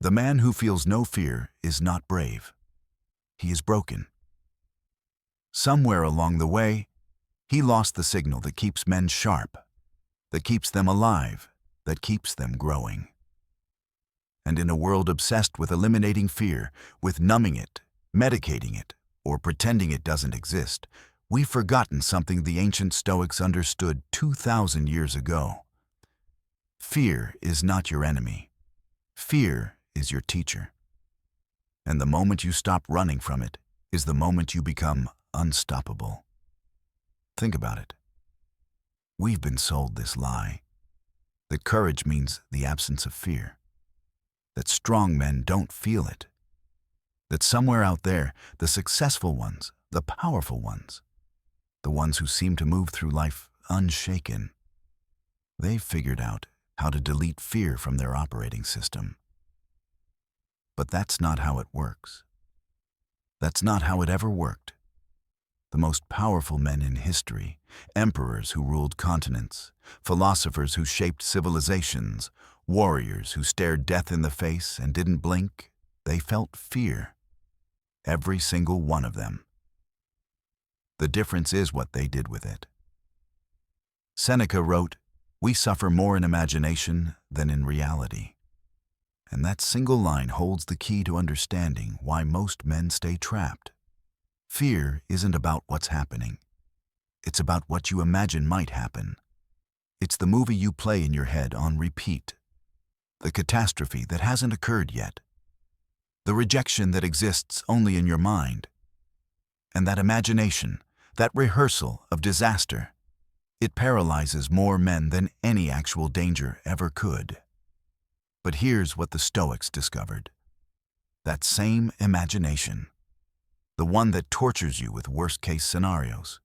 The man who feels no fear is not brave. He is broken. Somewhere along the way, he lost the signal that keeps men sharp, that keeps them alive, that keeps them growing. And in a world obsessed with eliminating fear, with numbing it, medicating it, or pretending it doesn't exist, we've forgotten something the ancient Stoics understood 2,000 years ago. Fear is not your enemy. Fear is your teacher. And the moment you stop running from it is the moment you become unstoppable. Think about it. We've been sold this lie, that courage means the absence of fear, that strong men don't feel it, that somewhere out there, the successful ones, the powerful ones, the ones who seem to move through life unshaken, they've figured out how to delete fear from their operating system. But that's not how it works. That's not how it ever worked. The most powerful men in history, emperors who ruled continents, philosophers who shaped civilizations, warriors who stared death in the face and didn't blink, they felt fear. Every single one of them. The difference is what they did with it. Seneca wrote, "We suffer more in imagination than in reality." And that single line holds the key to understanding why most men stay trapped. Fear isn't about what's happening. It's about what you imagine might happen. It's the movie you play in your head on repeat. The catastrophe that hasn't occurred yet. The rejection that exists only in your mind. And that imagination, that rehearsal of disaster, it paralyzes more men than any actual danger ever could. But here's what the Stoics discovered. That same imagination, the one that tortures you with worst-case scenarios,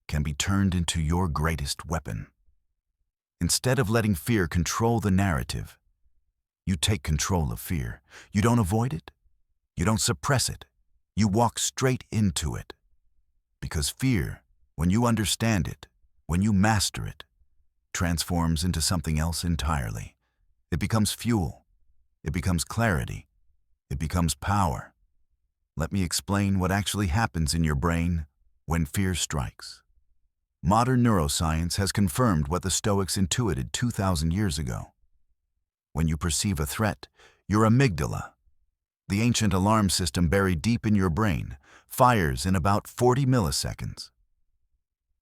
can be turned into your greatest weapon. Instead of letting fear control the narrative, you take control of fear. You don't avoid it. You don't suppress it. You walk straight into it. Because fear, when you understand it, when you master it, transforms into something else entirely. It becomes fuel. It becomes clarity. It becomes power. Let me explain what actually happens in your brain when fear strikes. Modern neuroscience has confirmed what the Stoics intuited 2,000 years ago. When you perceive a threat, your amygdala, the ancient alarm system buried deep in your brain, fires in about 40 milliseconds.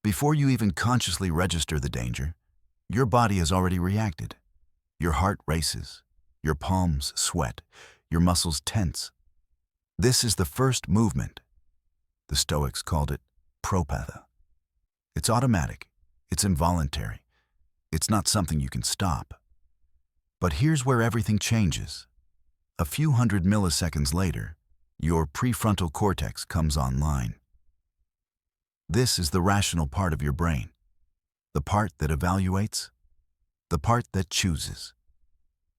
Before you even consciously register the danger, your body has already reacted. Your heart races, your palms sweat, your muscles tense. This is the first movement. The Stoics called it propatha. It's automatic, it's involuntary, it's not something you can stop. But here's where everything changes. A few hundred milliseconds later, your prefrontal cortex comes online. This is the rational part of your brain, the part that evaluates, the part that chooses.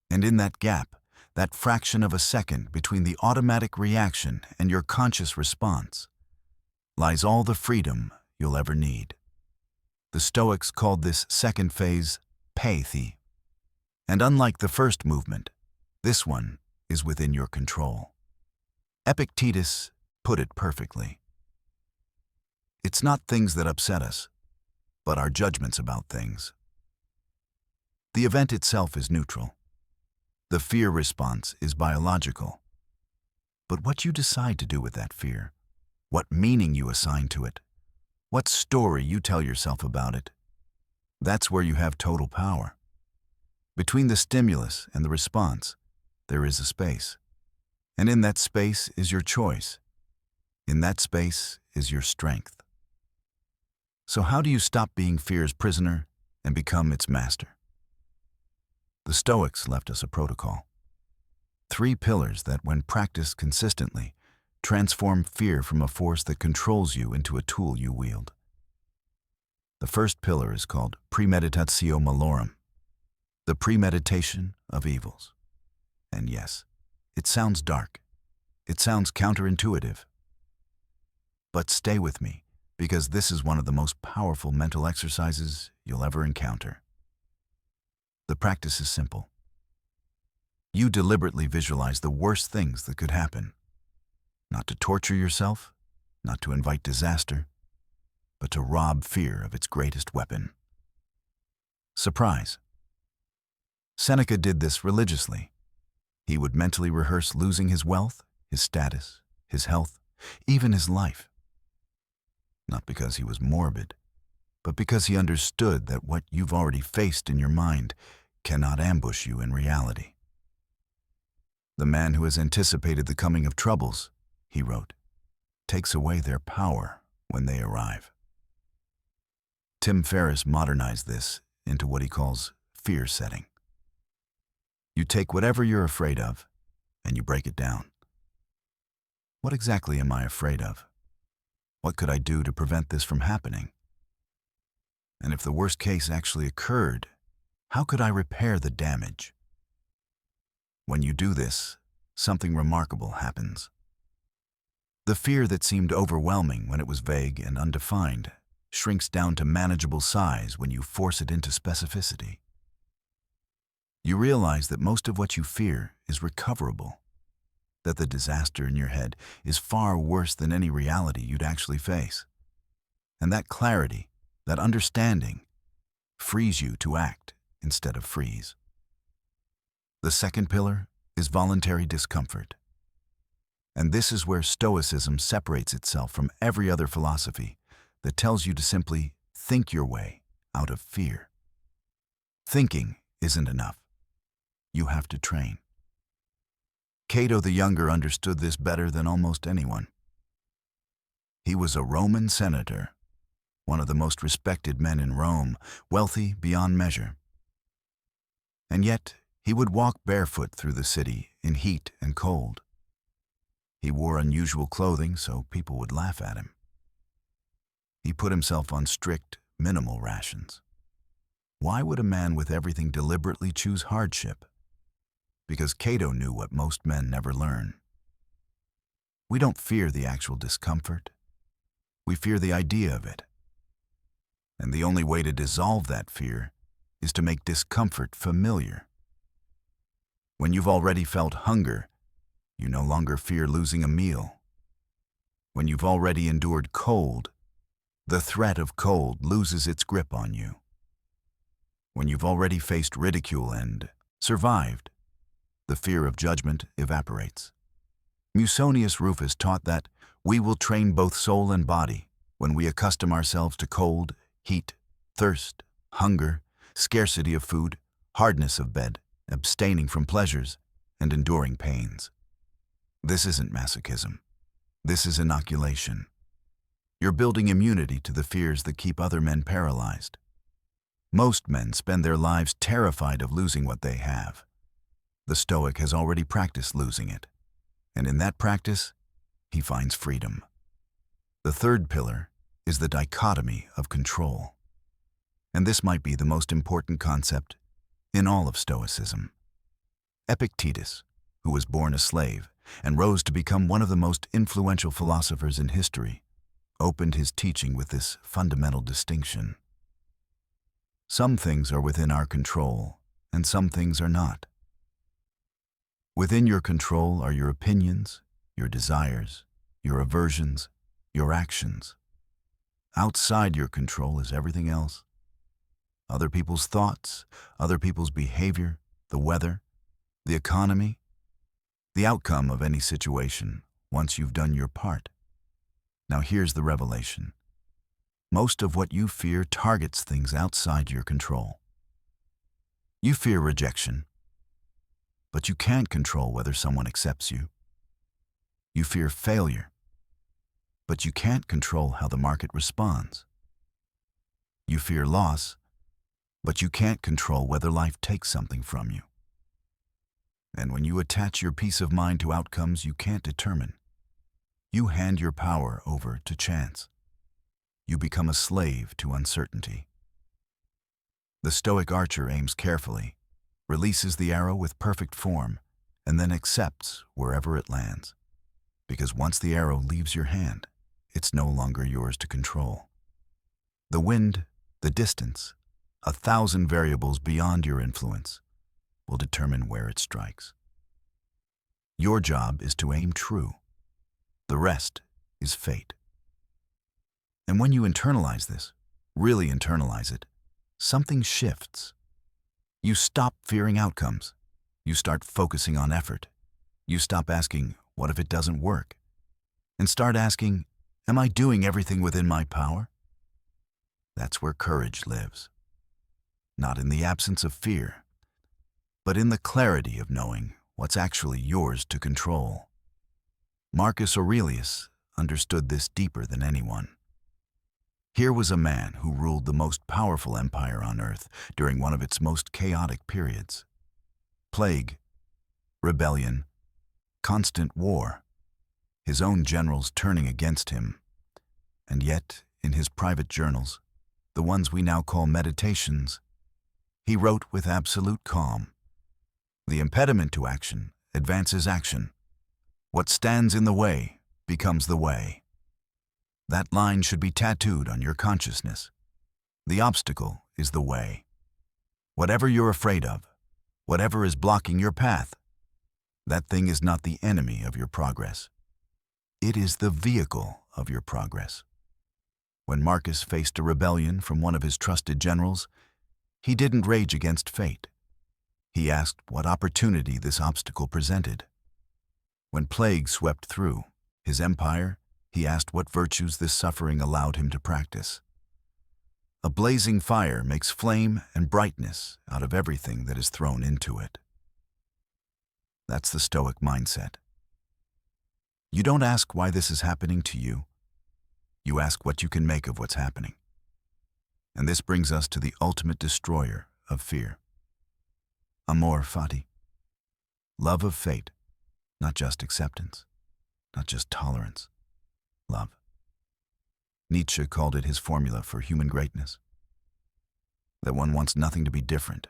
And in that gap, that fraction of a second between the automatic reaction and your conscious response, lies all the freedom you'll ever need. The Stoics called this second phase paethi. And unlike the first movement, this one is within your control. Epictetus put it perfectly. It's not things that upset us, but our judgments about things. The event itself is neutral. The fear response is biological. But what you decide to do with that fear, what meaning you assign to it, what story you tell yourself about it, that's where you have total power. Between the stimulus and the response, there is a space. And in that space is your choice. In that space is your strength. So how do you stop being fear's prisoner and become its master? The Stoics left us a protocol. 3 pillars that, when practiced consistently, transform fear from a force that controls you into a tool you wield. The first pillar is called Premeditatio Malorum, the premeditation of evils. And yes, it sounds dark. It sounds counterintuitive. But stay with me, because this is one of the most powerful mental exercises you'll ever encounter. The practice is simple. You deliberately visualize the worst things that could happen. Not to torture yourself, not to invite disaster, but to rob fear of its greatest weapon: surprise. Seneca did this religiously. He would mentally rehearse losing his wealth, his status, his health, even his life. Not because he was morbid, but because he understood that what you've already faced in your mind cannot ambush you in reality. The man who has anticipated the coming of troubles, he wrote, takes away their power when they arrive. Ferriss modernized this into what he calls fear setting. You take whatever you're afraid of, and you break it down. What exactly am I afraid of? What could I do to prevent this from happening? And if the worst case actually occurred, how could I repair the damage? When you do this, something remarkable happens. The fear that seemed overwhelming when it was vague and undefined shrinks down to manageable size when you force it into specificity. You realize that most of what you fear is recoverable, that the disaster in your head is far worse than any reality you'd actually face. And that clarity, that understanding, frees you to act instead of freeze. The second pillar is voluntary discomfort. And this is where Stoicism separates itself from every other philosophy that tells you to simply think your way out of fear. Thinking isn't enough. You have to train. Cato the Younger understood this better than almost anyone. He was a Roman senator, one of the most respected men in Rome, wealthy beyond measure. And yet, he would walk barefoot through the city in heat and cold. He wore unusual clothing so people would laugh at him. He put himself on strict, minimal rations. Why would a man with everything deliberately choose hardship? Because Cato knew what most men never learn. We don't fear the actual discomfort. We fear the idea of it. And the only way to dissolve that fear is to make discomfort familiar. When you've already felt hunger, you no longer fear losing a meal. When you've already endured cold, the threat of cold loses its grip on you. When you've already faced ridicule and survived, the fear of judgment evaporates. Musonius Rufus taught that we will train both soul and body when we accustom ourselves to cold, heat, thirst, hunger, scarcity of food, hardness of bed, abstaining from pleasures, and enduring pains. This isn't masochism. This is inoculation. You're building immunity to the fears that keep other men paralyzed. Most men spend their lives terrified of losing what they have. The Stoic has already practiced losing it, and in that practice, he finds freedom. The third pillar is the dichotomy of control. And this might be the most important concept in all of Stoicism. Epictetus, who was born a slave and rose to become one of the most influential philosophers in history, opened his teaching with this fundamental distinction. Some things are within our control, and some things are not. Within your control are your opinions, your desires, your aversions, your actions. Outside your control is everything else. Other people's thoughts, other people's behavior, the weather, the economy, the outcome of any situation once you've done your part. Now here's the revelation. Most of what you fear targets things outside your control. You fear rejection, but you can't control whether someone accepts you. You fear failure, but you can't control how the market responds. You fear loss, but you can't control whether life takes something from you. And when you attach your peace of mind to outcomes you can't determine, you hand your power over to chance. You become a slave to uncertainty. The Stoic archer aims carefully, releases the arrow with perfect form, and then accepts wherever it lands. Because once the arrow leaves your hand, it's no longer yours to control. The wind, the distance, 1,000 variables beyond your influence will determine where it strikes. Your job is to aim true. The rest is fate. And when you internalize this, really internalize it, something shifts. You stop fearing outcomes. You start focusing on effort. You stop asking, what if it doesn't work? And start asking, am I doing everything within my power? That's where courage lives. Not in the absence of fear, but in the clarity of knowing what's actually yours to control. Marcus Aurelius understood this deeper than anyone. Here was a man who ruled the most powerful empire on earth during one of its most chaotic periods. Plague, rebellion, constant war, his own generals turning against him. And yet, in his private journals, the ones we now call meditations, he wrote with absolute calm, "The impediment to action advances action. What stands in the way becomes the way." That line should be tattooed on your consciousness. The obstacle is the way. Whatever you're afraid of, whatever is blocking your path, that thing is not the enemy of your progress. It is the vehicle of your progress. When Marcus faced a rebellion from one of his trusted generals, he didn't rage against fate. He asked what opportunity this obstacle presented. When plague swept through his empire, he asked what virtues this suffering allowed him to practice. A blazing fire makes flame and brightness out of everything that is thrown into it. That's the Stoic mindset. You don't ask why this is happening to you. You ask what you can make of what's happening. And this brings us to the ultimate destroyer of fear. Amor fati. Love of fate, not just acceptance, not just tolerance. Love. Nietzsche called it his formula for human greatness. That one wants nothing to be different,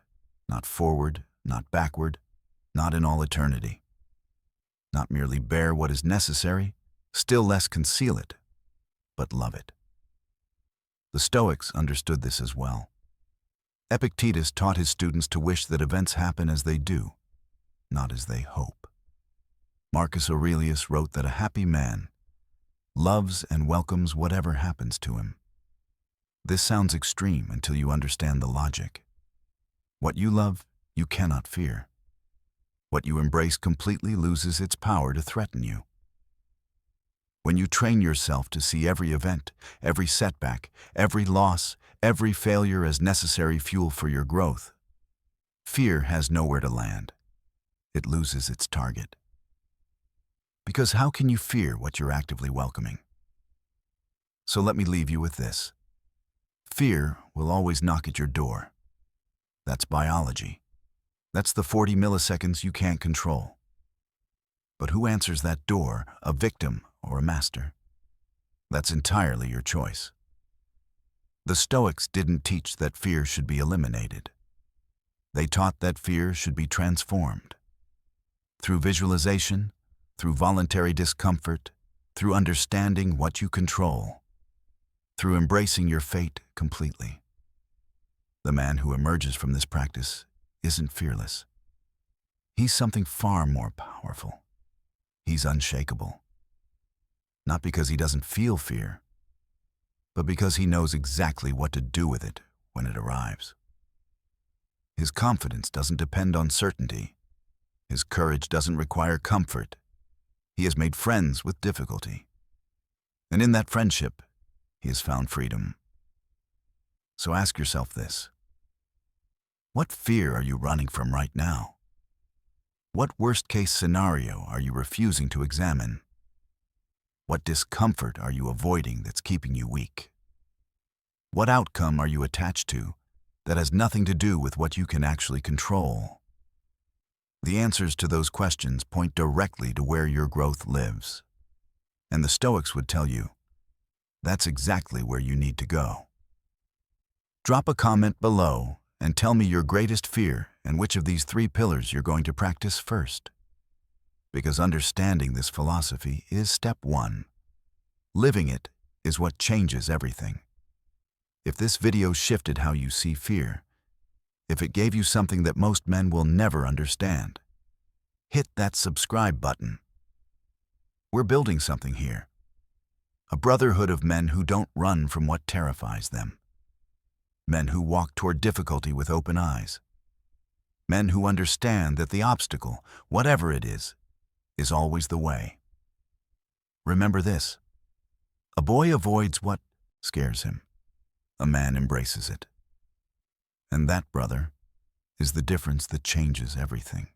not forward, not backward, not in all eternity. Not merely bear what is necessary, still less conceal it, but love it. The Stoics understood this as well. Epictetus taught his students to wish that events happen as they do, not as they hope. Marcus Aurelius wrote that a happy man loves and welcomes whatever happens to him. This sounds extreme until you understand the logic. What you love, you cannot fear. What you embrace completely loses its power to threaten you. When you train yourself to see every event, every setback, every loss, every failure as necessary fuel for your growth, fear has nowhere to land. It loses its target. Because how can you fear what you're actively welcoming? So let me leave you with this. Fear will always knock at your door. That's biology. That's the 40 milliseconds you can't control. But who answers that door, a victim or a master? That's entirely your choice. The Stoics didn't teach that fear should be eliminated. They taught that fear should be transformed. Through visualization, through voluntary discomfort, through understanding what you control, through embracing your fate completely. The man who emerges from this practice isn't fearless. He's something far more powerful. He's unshakable. Not because he doesn't feel fear, but because he knows exactly what to do with it when it arrives. His confidence doesn't depend on certainty. His courage doesn't require comfort. He has made friends with difficulty. And in that friendship, he has found freedom. So ask yourself this. What fear are you running from right now? What worst-case scenario are you refusing to examine? What discomfort are you avoiding that's keeping you weak? What outcome are you attached to that has nothing to do with what you can actually control? The answers to those questions point directly to where your growth lives. And the Stoics would tell you, that's exactly where you need to go. Drop a comment below and tell me your greatest fear and which of these 3 pillars you're going to practice first. Because understanding this philosophy is step 1. Living it is what changes everything. If this video shifted how you see fear, if it gave you something that most men will never understand, hit that subscribe button. We're building something here. A brotherhood of men who don't run from what terrifies them. Men who walk toward difficulty with open eyes. Men who understand that the obstacle, whatever it is always the way. Remember this: a boy avoids what scares him. A man embraces it. And that, brother, is the difference that changes everything.